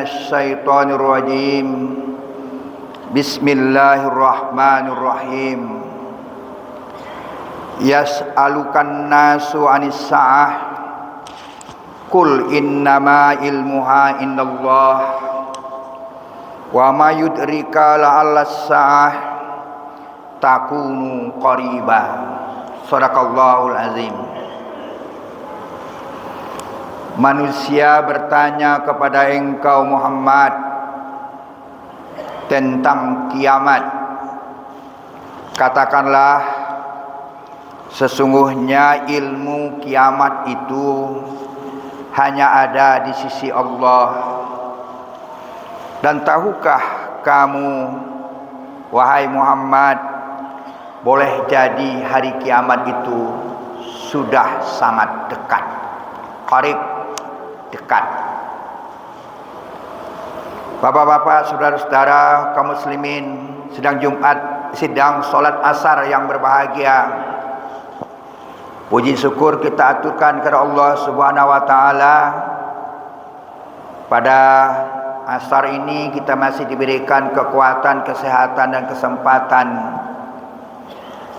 minasyaitonir rajim. Bismillahirrahmanirrahim. Yas'alukan nasu 'anis sa'ah. Qul innama ilmuha indallah. Wa ma yudrika la'alla as-sa'ah takunu qariba. Shadaqallahul azim. Manusia bertanya kepada engkau Muhammad tentang kiamat. Katakanlah, sesungguhnya ilmu kiamat itu hanya ada di sisi Allah. Dan tahukah kamu, wahai Muhammad, boleh jadi hari kiamat itu sudah sangat dekat. Qarib, dekat. Bapak-bapak, saudara-saudara kaum muslimin, sidang salat asar yang berbahagia. Puji syukur kita aturkan kepada Allah Subhanahu wa taala. Pada asar ini kita masih diberikan kekuatan, kesehatan dan kesempatan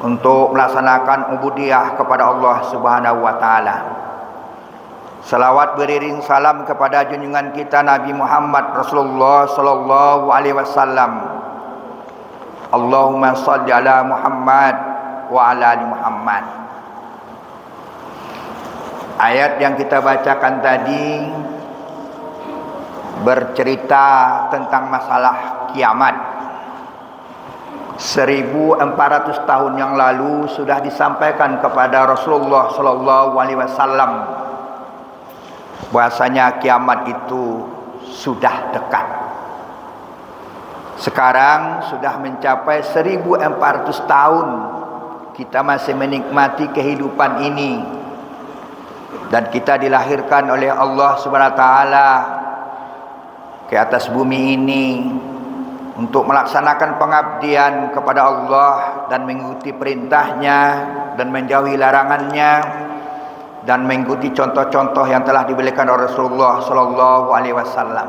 untuk melaksanakan ubudiyah kepada Allah Subhanahu wa taala. Salawat beriring salam kepada junjungan kita Nabi Muhammad Rasulullah sallallahu alaihi wasallam. Allahumma shalli ala Muhammad wa ala ali Muhammad. Ayat yang kita bacakan tadi bercerita tentang masalah kiamat. 1400 tahun yang lalu sudah disampaikan kepada Rasulullah sallallahu alaihi wasallam bahwasanya kiamat itu sudah dekat. Sekarang sudah mencapai 1400 tahun kita masih menikmati kehidupan ini, dan kita dilahirkan oleh Allah Subhanahu wa taala ke atas bumi ini untuk melaksanakan pengabdian kepada Allah dan mengikuti perintahnya dan menjauhi larangannya, dan mengikuti contoh-contoh yang telah diberikan oleh Rasulullah sallallahu alaihi wasallam.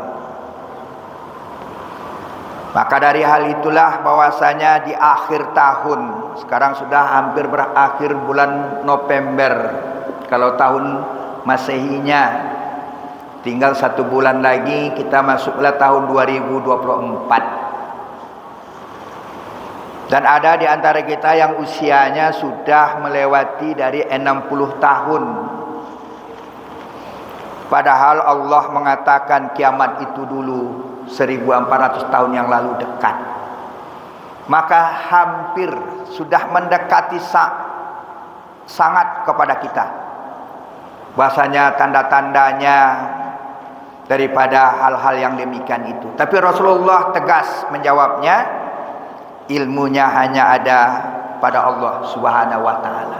Maka dari hal itulah bahwasanya di akhir tahun, sekarang sudah hampir berakhir bulan November kalau tahun Masehinya, tinggal 1 bulan lagi kita masuklah tahun 2024. Dan ada di antara kita yang usianya sudah melewati dari 60 tahun. Padahal Allah mengatakan kiamat itu dulu 1400 tahun yang lalu dekat. Maka hampir sudah mendekati sangat kepada kita. Bahasanya tanda-tandanya daripada hal-hal yang demikian itu. Tapi Rasulullah tegas menjawabnya, ilmunya hanya ada pada Allah Subhanahu wa taala.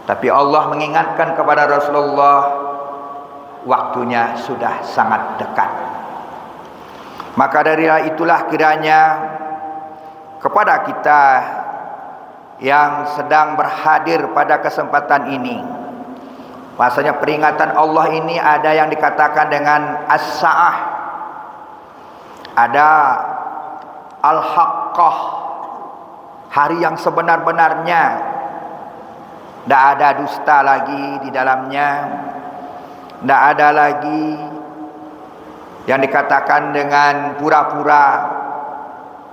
Tapi Allah mengingatkan kepada Rasulullah, waktunya sudah sangat dekat. Maka dari itulah kiranya kepada kita yang sedang berhadir pada kesempatan ini, bahasanya peringatan Allah ini ada yang dikatakan dengan as-sa'ah, ada al-haqqah, hari yang sebenar-benarnya, tidak ada dusta lagi di dalamnya, tidak ada lagi yang dikatakan dengan pura-pura,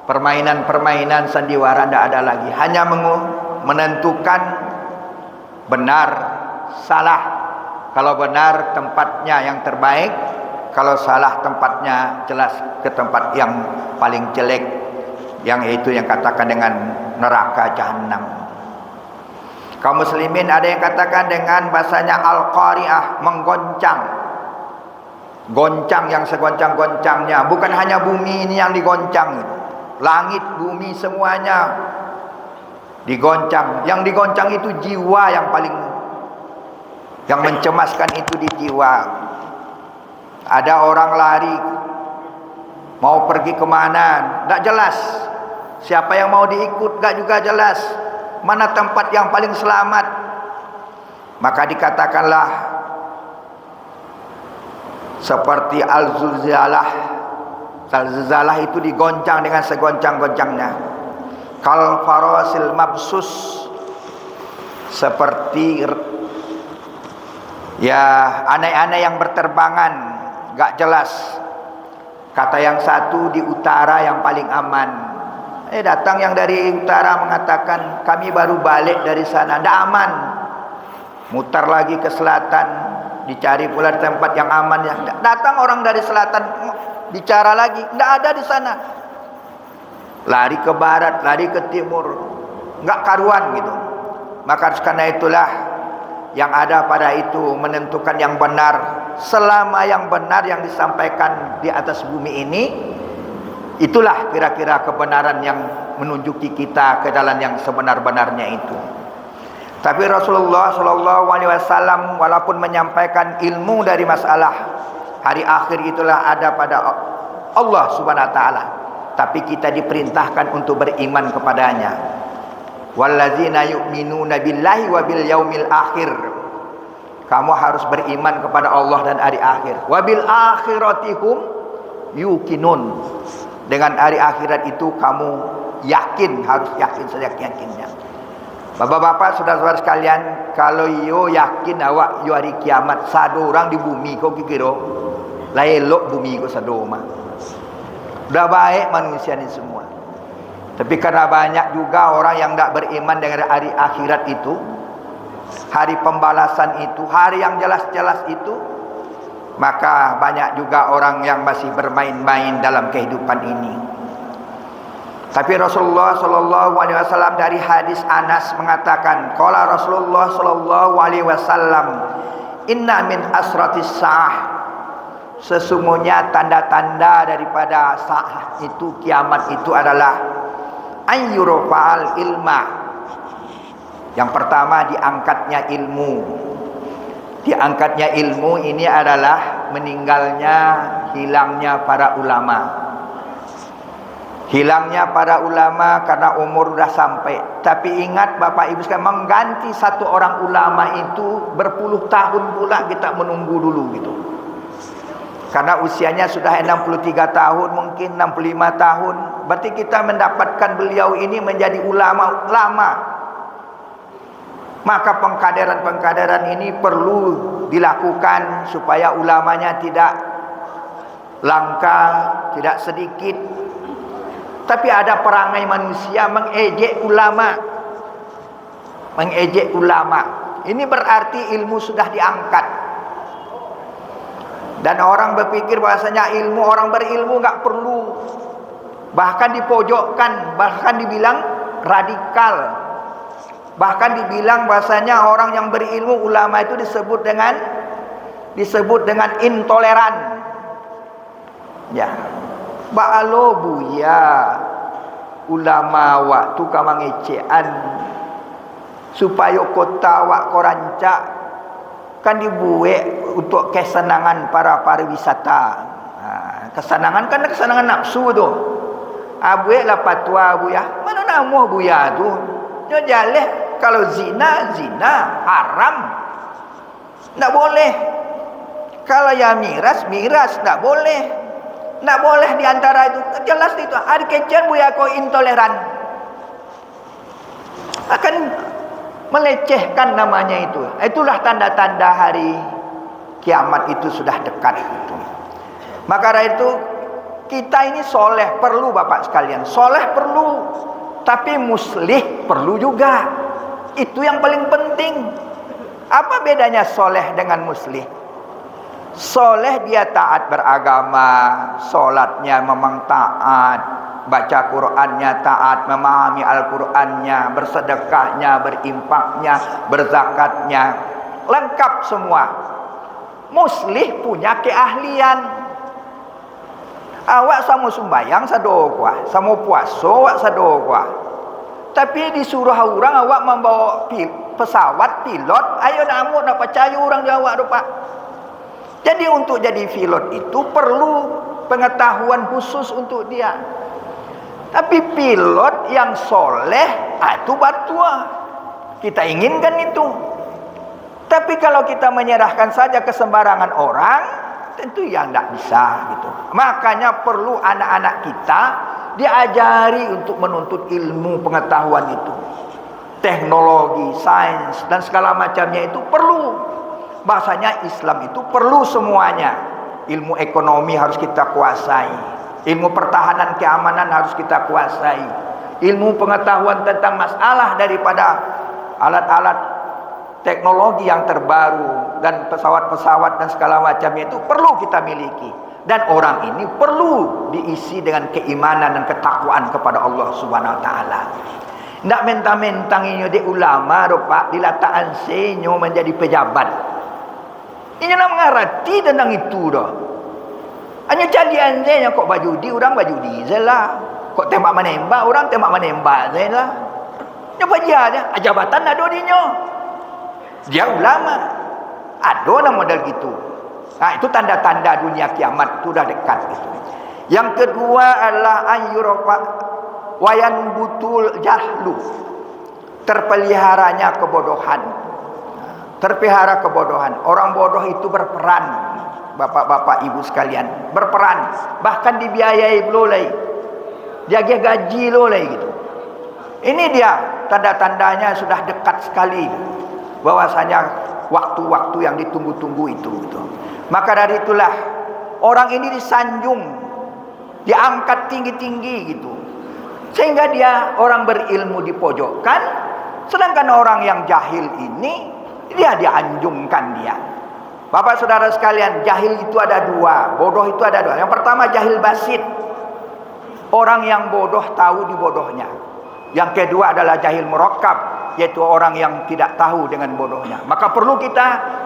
permainan-permainan sandiwara, tidak ada lagi. Hanya menentukan benar, salah. Kalau benar tempatnya yang terbaik, kalau salah tempatnya jelas ke tempat yang paling jelek, yang itu yang katakan dengan neraka jahanam. Kaum muslimin ada yang katakan dengan bahasanya al-qari'ah, menggoncang. Goncang yang segoncang-goncangnya. Bukan hanya bumi ini yang digoncang, langit, bumi semuanya digoncang. Yang digoncang itu jiwa yang paling, yang mencemaskan itu di jiwa. Ada orang lari mau pergi kemana, tidak jelas. Siapa yang mau diikut, tidak juga jelas. Mana tempat yang paling selamat. Maka dikatakanlah seperti al-zulzalah. Al-zulzalah itu digoncang dengan segoncang-goncangnya. Kal farasil mabsus, seperti ya anai-anai yang berterbangan, gak jelas. Kata yang satu, di utara yang paling aman. Datang yang dari utara mengatakan, kami baru balik dari sana, tidak aman. Mutar lagi ke selatan, dicari pula tempat yang aman. Datang orang dari selatan, bicara lagi, tidak ada di sana. Lari ke barat, lari ke timur, nggak karuan gitu. Maka karena itulah yang ada pada itu menentukan yang benar. Selama yang benar yang disampaikan di atas bumi ini, itulah kira-kira kebenaran yang menunjuki kita ke jalan yang sebenar-benarnya itu. Tapi Rasulullah SAW walaupun menyampaikan ilmu dari masalah hari akhir itulah ada pada Allah Subhanahu Wa Taala, tapi kita diperintahkan untuk beriman kepadanya. Wallazina yu'minuna billahi wa bil yaumil akhir. Kamu harus beriman kepada Allah dan hari akhir. Wabil akhiratihum yuqinun. Dengan hari akhirat itu kamu yakin, harus yakin seyakin-yakinnya. Bapak-bapak, saudara-saudara sekalian, kalau yo yakin awak yo hari kiamat sado orang di bumi kau kira la elok bumi kau sado mah. Udah baik manusia ini semua. Tapi karena banyak juga orang yang tidak beriman dengan hari akhirat itu, hari pembalasan itu, hari yang jelas-jelas itu, maka banyak juga orang yang masih bermain-main dalam kehidupan ini. Tapi Rasulullah SAW dari hadis Anas mengatakan, qala Rasulullah SAW, inna min asratis sa'ah, sesungguhnya tanda-tanda daripada sa'ah itu, kiamat itu adalah ayyurfa'al ilma. Yang pertama, diangkatnya ilmu. Diangkatnya ilmu ini adalah meninggalnya, hilangnya para ulama. Hilangnya para ulama karena umur sudah sampai. Tapi ingat Bapak Ibu sekalian, mengganti satu orang ulama itu berpuluh tahun pula kita menunggu dulu gitu. Karena usianya sudah 63 tahun, mungkin 65 tahun. Berarti kita mendapatkan beliau ini menjadi ulama lama. Maka pengkaderan-pengkaderan ini perlu dilakukan supaya ulamanya tidak langka, tidak sedikit. Tapi ada perangai manusia mengejek ulama. Mengejek ulama. Ini berarti ilmu sudah diangkat. Dan orang berpikir bahasanya ilmu, orang berilmu nggak perlu. Bahkan dipojokkan, bahkan dibilang radikal. Bahkan dibilang bahasanya orang yang berilmu, ulama itu disebut dengan intoleran. Ya. Ba'alo buya ulama waktu kamangecean supaya kota wak korancak kan dibuat untuk kesenangan para pariwisata. Kesenangan kan kesenangan nafsu tu. Abuek lah patwa buya. Mana nama buya tu? Nyo jaleh kalau zina haram. Tak boleh. Kalau ya miras tak boleh. Tak boleh di antara itu. Jelas itu. Ada kecil buya kau intoleran. Akan melecehkan namanya itu. Itulah tanda-tanda hari kiamat itu sudah dekat itu. Maka dari itu kita ini soleh perlu Bapak sekalian. Soleh perlu. Tapi muslih perlu juga. Itu yang paling penting. Apa bedanya soleh dengan muslih? Soleh dia taat beragama, solatnya memang taat, baca Qur'annya taat, memahami Al-Qur'annya, bersedekahnya, berinfaknya, berzakatnya, lengkap semua. Muslih punya keahlian. Awak sama sembayang sadokwa, sama puasa awak sadokwa. Tapi disuruh orang awak membawa pesawat pilot, ayo nak percaya orang jawab tu Pak. Jadi untuk jadi pilot itu perlu pengetahuan khusus untuk dia. Tapi pilot yang soleh, itu batua. Kita inginkan itu. Tapi kalau kita menyerahkan saja ke sembarangan orang, tentu yang tidak bisa gitu. Makanya perlu anak-anak kita diajari untuk menuntut ilmu pengetahuan itu. Teknologi, sains dan segala macamnya itu perlu. Bahasanya Islam itu perlu semuanya. Ilmu ekonomi harus kita kuasai. Ilmu pertahanan keamanan harus kita kuasai. Ilmu pengetahuan tentang masalah daripada alat-alat teknologi yang terbaru dan pesawat-pesawat dan segala macamnya itu perlu kita miliki. Dan orang ini perlu diisi dengan keimanan dan ketakwaan kepada Allah Subhanahu wa taala. Ndak mentang-mentang ini di ulama Pak dilataan senyo menjadi pejabat. Ini nak mengerti tentang itu dah. Hanya jadian saya kok baju di orang baju di lah. Kok tembak menembak orang tembak menembak lah. Nyoba dia jabatan ada dinyo. Dia ulama. Ada nama model gitu. Nah, itu tanda-tanda dunia kiamat itu dah dekat gitu. Yang kedua adalah ayyurafa wayan butul jahlu. Terpeliharanya kebodohan. Terpelihara kebodohan. Orang bodoh itu berperan. Bapak-bapak ibu sekalian, berperan. Bahkan dibiayai lolai. Dia gaji lolai gitu. Ini dia tanda-tandanya sudah dekat sekali. Bahwasanya waktu-waktu yang ditunggu-tunggu itu gitu. Maka dari itulah orang ini disanjung, diangkat tinggi-tinggi gitu. Sehingga dia orang berilmu dipojokkan, sedangkan orang yang jahil ini dia dianjungkan dia. Bapak saudara sekalian, jahil itu ada dua, bodoh itu ada dua. Yang pertama jahil basit. Orang yang bodoh tahu di bodohnya. Yang kedua adalah jahil murakkab, yaitu orang yang tidak tahu dengan bodohnya. Maka perlu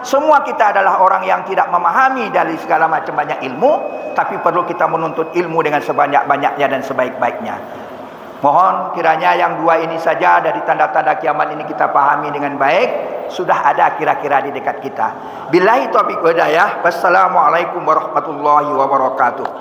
semua kita adalah orang yang tidak memahami dari segala macam banyak ilmu, tapi perlu kita menuntut ilmu dengan sebanyak-banyaknya dan sebaik-baiknya. Mohon kiranya yang dua ini saja dari tanda-tanda kiamat ini kita pahami dengan baik, sudah ada kira-kira di dekat kita. Billahi taufiq wal hidayah. Wassalamualaikum warahmatullahi wabarakatuh.